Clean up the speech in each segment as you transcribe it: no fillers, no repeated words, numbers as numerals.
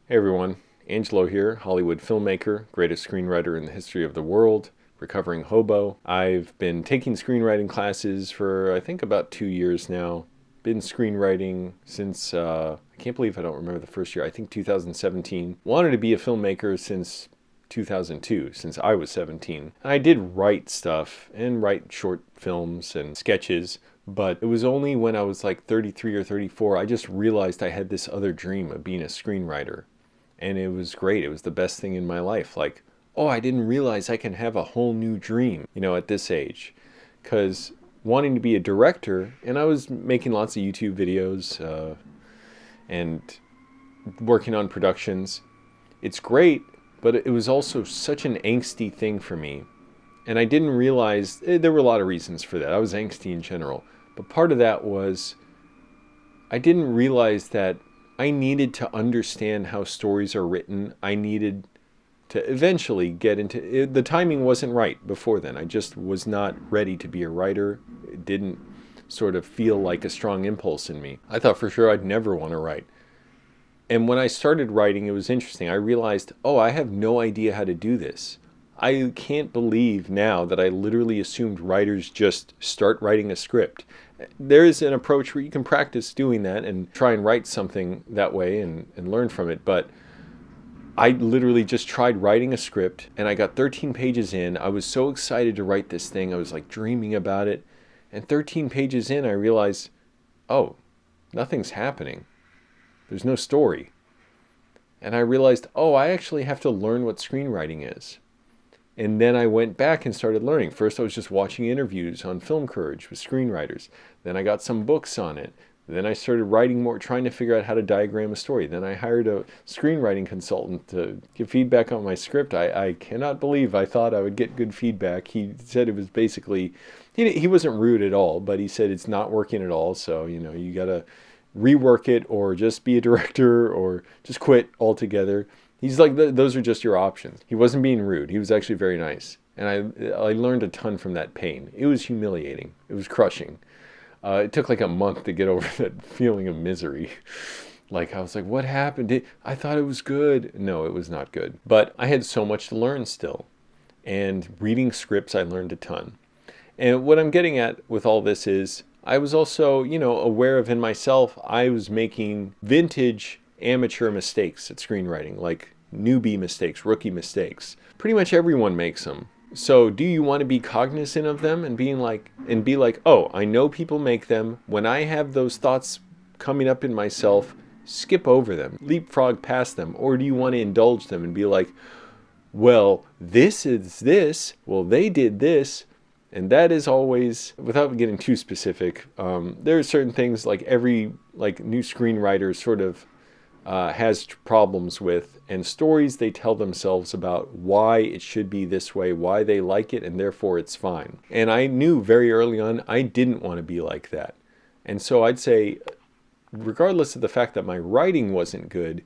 Hey everyone, Angelo here, Hollywood filmmaker, greatest screenwriter in the history of the world, recovering hobo. I've been taking screenwriting classes for I think about 2 years now. Been screenwriting since, I can't believe I don't remember the first year, I think 2017. Wanted to be a filmmaker since 2002, since I was 17. And I did write stuff and write short films and sketches, but it was only when I was like 33 or 34, I just realized I had this other dream of being a screenwriter. And it was great. It was the best thing in my life. Like, oh, I didn't realize I can have a whole new dream, at this age. Because wanting to be a director, and I was making lots of YouTube videos and working on productions. It's great, but it was also such an angsty thing for me. And I didn't realize, there were a lot of reasons for that. I was angsty in general. But part of that was I didn't realize that I needed to understand how stories are written. I needed to eventually get into it. The timing wasn't right before then. I just was not ready to be a writer. It didn't sort of feel like a strong impulse in me. I thought for sure I'd never want to write. And when I started writing, it was interesting. I realized, oh, I have no idea how to do this. I can't believe now that I literally assumed writers just start writing a script. There is an approach where you can practice doing that and try and write something that way and learn from it. But I literally just tried writing a script and I got 13 pages in. I was so excited to write this thing. I was like dreaming about it. And 13 pages in, I realized, oh, nothing's happening. There's no story. And I realized, oh, I actually have to learn what screenwriting is. And then I went back and started learning. First, I was just watching interviews on Film Courage with screenwriters. Then I got some books on it. Then I started writing more, trying to figure out how to diagram a story. Then I hired a screenwriting consultant to give feedback on my script. I cannot believe I thought I would get good feedback. He said it was basically, he wasn't rude at all, but he said it's not working at all. So, you got to rework it or just be a director or just quit altogether. He's like, those are just your options. He wasn't being rude. He was actually very nice. And I learned a ton from that pain. It was humiliating. It was crushing. It took like a month to get over that feeling of misery. Like, I was like, what happened? I thought it was good. No, it was not good. But I had so much to learn still. And reading scripts, I learned a ton. And what I'm getting at with all this is, I was also, aware of in myself, I was making vintage amateur mistakes at screenwriting, like newbie mistakes, rookie mistakes. Pretty much everyone makes them. So do you want to be cognizant of them and be like, oh, I know people make them. When I have those thoughts coming up in myself, skip over them, leapfrog past them. Or do you want to indulge them and be like, well, this is this, well, they did this. And that is always, without getting too specific, there are certain things like every new screenwriter sort of has problems with, and stories they tell themselves about why it should be this way, why they like it, and therefore it's fine. And I knew very early on I didn't want to be like that. And so I'd say, regardless of the fact that my writing wasn't good,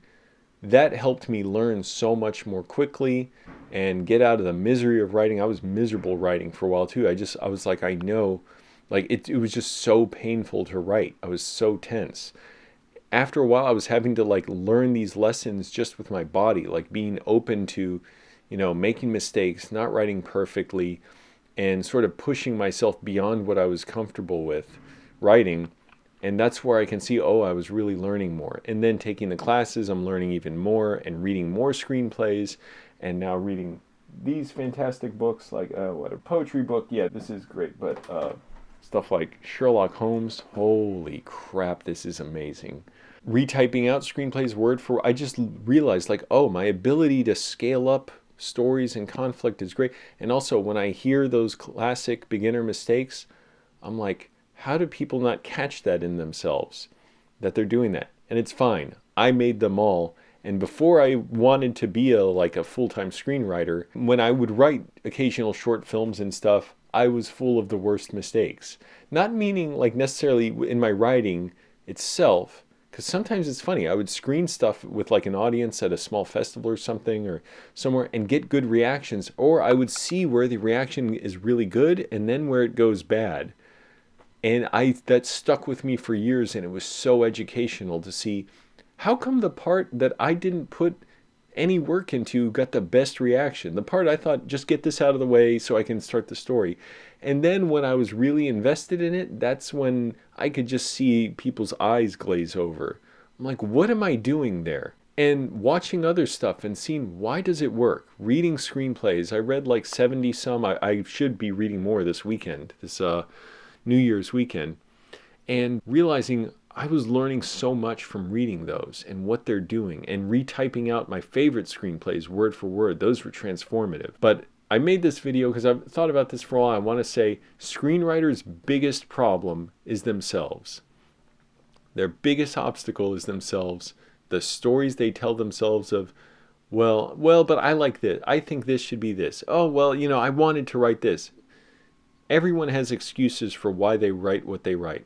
that helped me learn so much more quickly and get out of the misery of writing. I was miserable writing for a while too. I was like, I know, like it was just so painful to write. I was so tense. After a while, I was having to learn these lessons just with my body, like being open to, making mistakes, not writing perfectly, and sort of pushing myself beyond what I was comfortable with writing. And that's where I can see, oh, I was really learning more. And then taking the classes, I'm learning even more and reading more screenplays, and now reading these fantastic books, like a poetry book. Yeah, this is great, but stuff like Sherlock Holmes. Holy crap, this is amazing. Retyping out screenplays word for, I just realized oh, my ability to scale up stories and conflict is great. And also when I hear those classic beginner mistakes, I'm like, how do people not catch that in themselves, that they're doing that? And it's fine. I made them all. And before I wanted to be a full-time screenwriter, when I would write occasional short films and stuff, I was full of the worst mistakes. Not meaning necessarily in my writing itself, because sometimes it's funny. I would screen stuff with an audience at a small festival or something or somewhere and get good reactions, or I would see where the reaction is really good and then where it goes bad. And that stuck with me for years, and it was so educational to see How come the part that I didn't put any work into got the best reaction? The part I thought, just get this out of the way so I can start the story. And then when I was really invested in it, that's when I could just see people's eyes glaze over. I'm like, what am I doing there? And watching other stuff and seeing, why does it work? Reading screenplays. I read like 70 some. I should be reading more this weekend, this New Year's weekend. And realizing I was learning so much from reading those and what they're doing and retyping out my favorite screenplays word for word. Those were transformative. But I made this video because I've thought about this for a while. I want to say screenwriters' biggest problem is themselves. Their biggest obstacle is themselves. The stories they tell themselves of, well, but I like this. I think this should be this. Oh, well, I wanted to write this. Everyone has excuses for why they write what they write.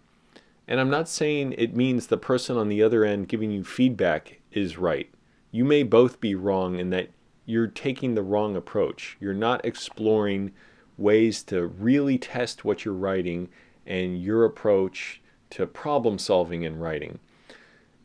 And I'm not saying it means the person on the other end giving you feedback is right. You may both be wrong in that you're taking the wrong approach. You're not exploring ways to really test what you're writing and your approach to problem solving in writing.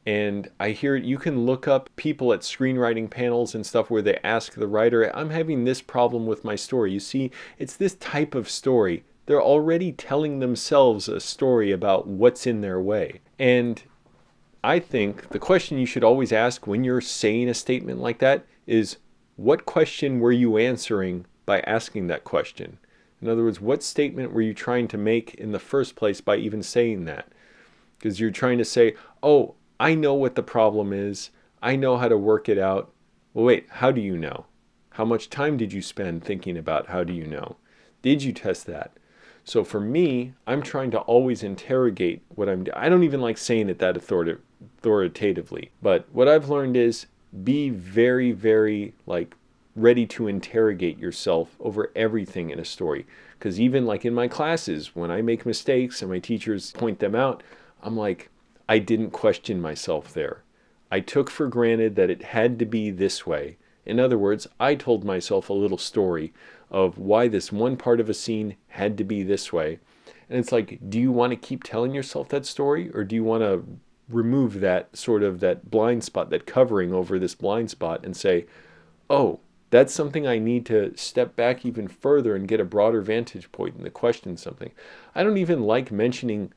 And I hear you can look up people at screenwriting panels and stuff where they ask the writer, I'm having this problem with my story. You see, it's this type of story. They're already telling themselves a story about what's in their way. And I think the question you should always ask when you're saying a statement like that is, what question were you answering by asking that question? In other words, what statement were you trying to make in the first place by even saying that? Because you're trying to say, oh, I know what the problem is. I know how to work it out. Well, wait, how do you know? How much time did you spend thinking about how do you know? Did you test that? So for me, I'm trying to always interrogate what I'm doing. I don't even like saying it that authoritatively. But what I've learned is be very, very ready to interrogate yourself over everything in a story. Because even like in my classes, when I make mistakes and my teachers point them out, I'm like, I didn't question myself there. I took for granted that it had to be this way. In other words, I told myself a little story of why this one part of a scene had to be this way. And it's like, do you want to keep telling yourself that story, or do you want to remove that sort of that blind spot, that covering over this blind spot, and say, oh, that's something I need to step back even further and get a broader vantage point and to question something. I don't even like mentioning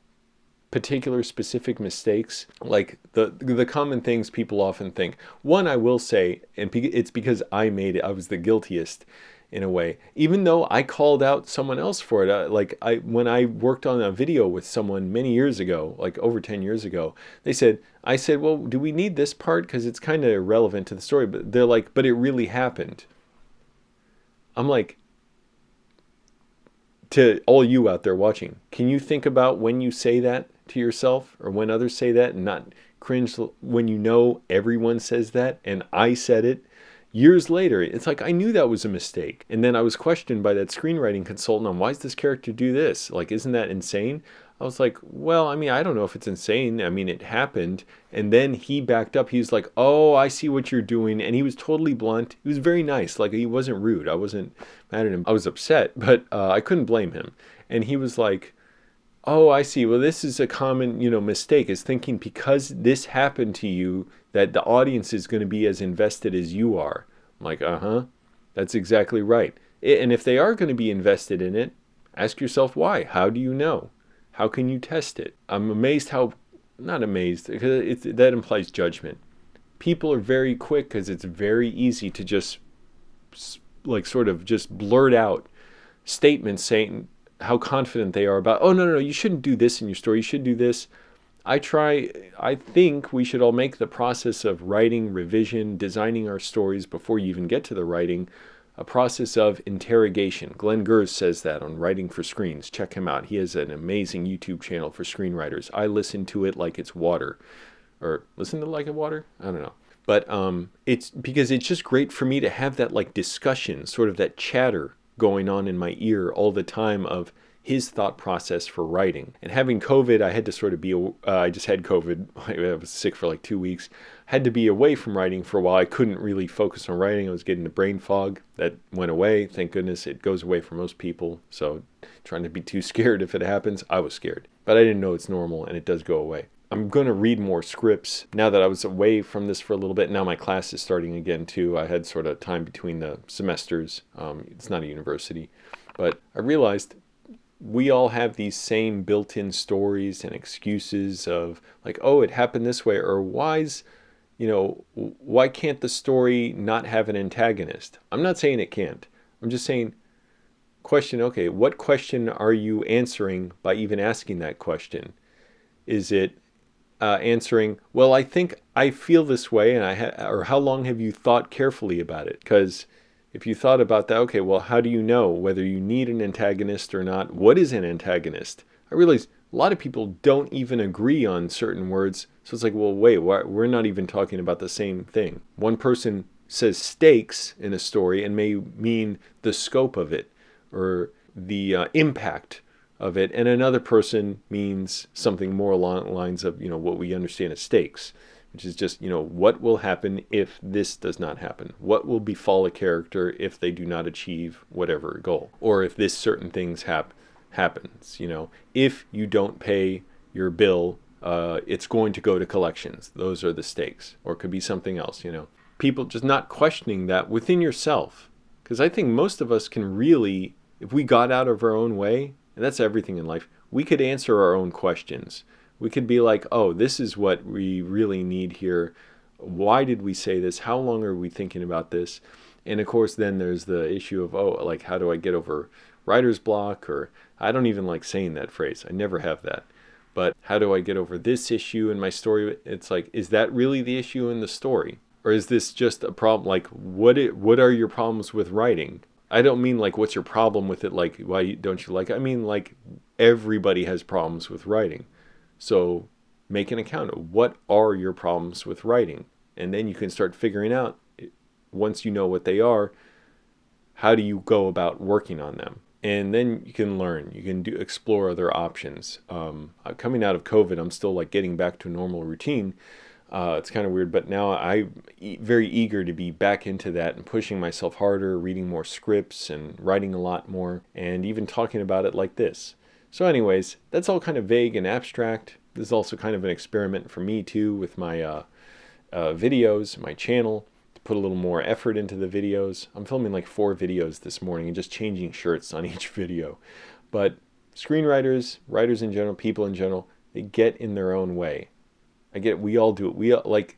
particular specific mistakes, like the common things people often think. One, I will say, and it's because I made it, I was the guiltiest in a way, even though I called out someone else for it. When I worked on a video with someone many years ago, like over 10 years ago, I said, well, do we need this part? Because it's kind of irrelevant to the story. But they're like, but it really happened. I'm like, to all you out there watching, can you think about when you say that to yourself, or when others say that, and not cringe when you know everyone says that and I said it years later? It's like, I knew that was a mistake. And then I was questioned by that screenwriting consultant on, why does this character do this? Like, isn't that insane? I was like, well, I mean, I don't know if it's insane. I mean, it happened. And then he backed up. He was like, oh, I see what you're doing. And he was totally blunt. He was very nice. Like, he wasn't rude. I wasn't mad at him. I was upset, but I couldn't blame him. And he was like, oh, I see. Well, this is a common, mistake, is thinking because this happened to you that the audience is going to be as invested as you are. I'm like, that's exactly right. And if they are going to be invested in it, ask yourself why. How do you know? How can you test it? I'm amazed not amazed, because that implies judgment. People are very quick because it's very easy to just sort of just blurt out statements saying how confident they are about, oh, no, you shouldn't do this in your story. You should do this. I think we should all make the process of writing, revision, designing our stories before you even get to the writing, a process of interrogation. Glenn Gers says that on Writing for Screens. Check him out. He has an amazing YouTube channel for screenwriters. I listen to it like it's water. Or listen to it like it's water? I don't know. But it's because it's just great for me to have that discussion, sort of that chatter going on in my ear all the time of his thought process for writing. And having COVID, I had to sort of I just had COVID. I was sick for 2 weeks. Had to be away from writing for a while. I couldn't really focus on writing. I was getting the brain fog. That went away. Thank goodness it goes away for most people. So trying to be too scared if it happens. I was scared. But I didn't know it's normal, and it does go away. I'm going to read more scripts now that I was away from this for a little bit. Now my class is starting again too. I had sort of time between the semesters. It's not a university, but I realized we all have these same built-in stories and excuses of like, oh, it happened this way, or why can't the story not have an antagonist? I'm not saying it can't. I'm just saying, okay, what question are you answering by even asking that question? Is it answering, well, I think I feel this way, and or how long have you thought carefully about it? Because if you thought about that, okay, well, how do you know whether you need an antagonist or not? What is an antagonist? I realize a lot of people don't even agree on certain words. So it's like, well, wait, we're not even talking about the same thing. One person says stakes in a story and may mean the scope of it or the impact of it, and another person means something more along the lines of, what we understand as stakes, which is just, what will happen if this does not happen? What will befall a character if they do not achieve whatever goal? Or if this certain things happens, if you don't pay your bill, it's going to go to collections. Those are the stakes. Or it could be something else, People just not questioning that within yourself. Because I think most of us can really, if we got out of our own way, and that's everything in life, we could answer our own questions. We could be like, oh, this is what we really need here. Why did we say this? How long are we thinking about this? And of course, then there's the issue of, how do I get over writer's block? Or I don't even like saying that phrase. I never have that. But how do I get over this issue in my story? It's like, is that really the issue in the story? Or is this just a problem? Like, what are your problems with writing? I don't mean like, what's your problem with it? Like, why don't you like it? I mean, like, everybody has problems with writing. So make an account of what are your problems with writing. And then you can start figuring out, once you know what they are, how do you go about working on them? And then you can learn. You can explore other options. Coming out of COVID, I'm still like getting back to a normal routine. It's kind of weird, but now I'm very eager to be back into that and pushing myself harder, reading more scripts and writing a lot more, and even talking about it like this. So anyways, that's all kind of vague and abstract. This is also kind of an experiment for me too with my videos, my channel, to put a little more effort into the videos. I'm filming like 4 videos this morning and just changing shirts on each video. But screenwriters, writers in general, people in general, they get in their own way. I get it. We all do it.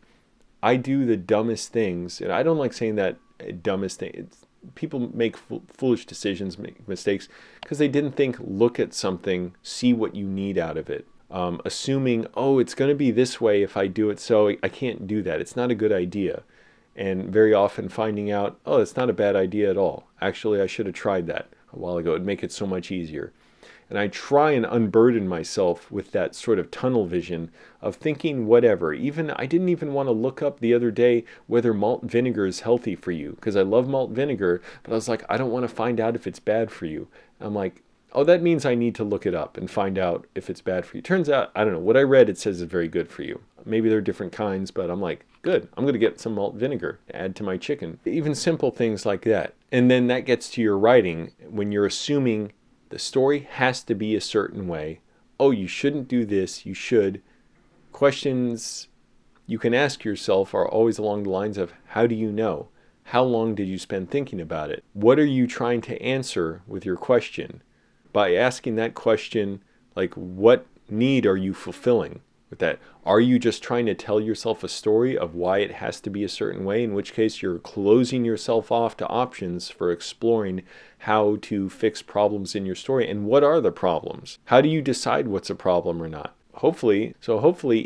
I do the dumbest things, and I don't like saying that dumbest thing. People make foolish decisions, make mistakes, because they didn't look at something, see what you need out of it. Assuming, it's going to be this way if I do it, so I can't do that. It's not a good idea. And very often finding out, it's not a bad idea at all. Actually, I should have tried that a while ago. It'd make it so much easier. And I try and unburden myself with that sort of tunnel vision of thinking whatever. I didn't even want to look up the other day whether malt vinegar is healthy for you, because I love malt vinegar, but I was like, I don't want to find out if it's bad for you. I'm like, that means I need to look it up and find out if it's bad for you. Turns out, I don't know, what I read, it says it's very good for you. Maybe there are different kinds, but I'm like, good, I'm going to get some malt vinegar to add to my chicken. Even simple things like that. And then that gets to your writing when you're assuming the story has to be a certain way. You shouldn't do this, you should. Questions you can ask yourself are always along the lines of, how do you know? How long did you spend thinking about it? What are you trying to answer with your question? By asking that question, like, what need are you fulfilling with that? Are you just trying to tell yourself a story of why it has to be a certain way, in which case you're closing yourself off to options for exploring how to fix problems in your story? And what are the problems? How do you decide what's a problem or not? Hopefully,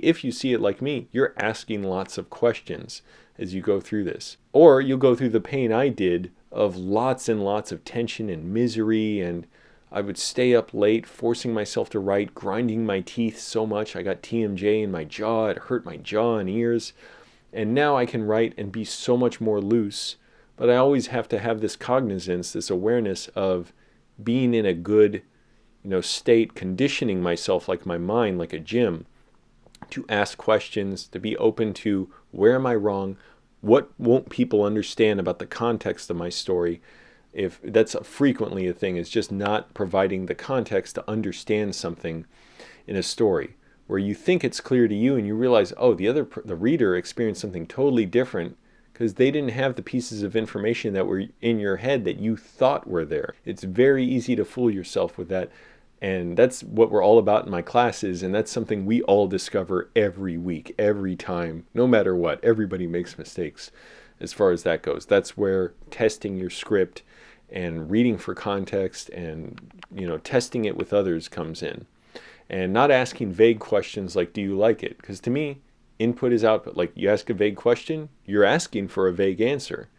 if you see it like me, you're asking lots of questions as you go through this. Or you'll go through the pain I did of lots and lots of tension and misery, and I would stay up late, forcing myself to write, grinding my teeth so much. I got TMJ in my jaw. It hurt my jaw and ears. And now I can write and be so much more loose. But I always have to have this cognizance, this awareness of being in a good, state, conditioning myself like my mind, like a gym, to ask questions, to be open to, where am I wrong? What won't people understand about the context of my story? If that's frequently a thing, is just not providing the context to understand something in a story. where you think it's clear to you and you realize, oh, the reader experienced something totally different because they didn't have the pieces of information that were in your head that you thought were there. It's very easy to fool yourself with that. And that's what we're all about in my classes, and that's something we all discover every week, every time, no matter what. Everybody makes mistakes as far as that goes. That's where testing your script and reading for context and, testing it with others comes in. And not asking vague questions like, do you like it? Because to me, input is output. Like, you ask a vague question, you're asking for a vague answer.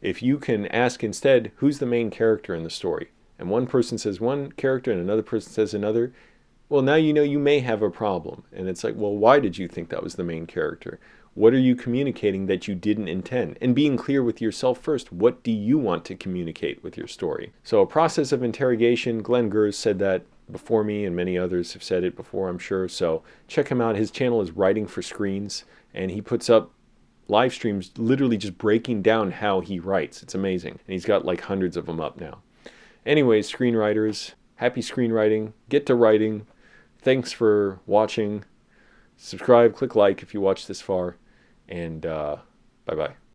If you can ask instead, who's the main character in the story? And one person says one character and another person says another, well, now you know you may have a problem. And it's like, well, why did you think that was the main character? What are you communicating that you didn't intend? And being clear with yourself first, what do you want to communicate with your story? So a process of interrogation, Glenn Gers said that before me, and many others have said it before, I'm sure. So check him out. His channel is Writing for Screens, and he puts up live streams literally just breaking down how he writes. It's amazing. And he's got like hundreds of them up now. Anyways, screenwriters, happy screenwriting. Get to writing. Thanks for watching. Subscribe, click like if you watched this far, and bye-bye.